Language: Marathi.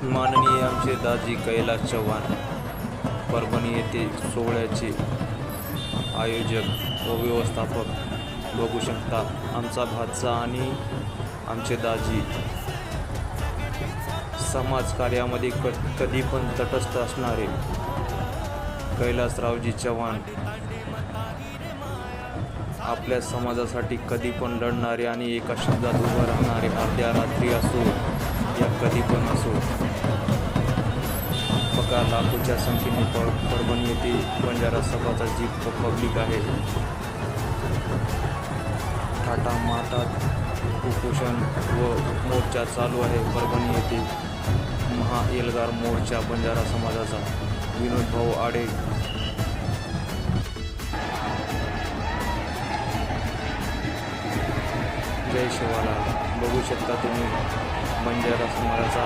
माननीय आमचे दाजी कैलास चव्हाण परभणी येथे सोहळ्याचे आयोजक व व्यवस्थापक बघू शकता. आमचा भाचा आणि आमचे दाजी समाजकार्यामध्ये कधी पण तटस्थ असणारे कैलासरावजी चव्हाण, आपल्या समाजासाठी कधी पण लढणारे आणि एका शब्दात उभं राहणारे. अर्ध्या रात्री असो या कधी पण असो, बघा लाखोच्या संख्येने परभणी येथे बंजारा सभाचा जी पब्लिक आहे, थाटामाटात उपोषण व मोर्चा चालू आहे. परभणी येथे महाएल्गार मोर्चा बंजारा समाजाचा. विनोद भाऊ आडे जय शिवालाल. बघू शकता तुम्ही बंजारा समाजाचा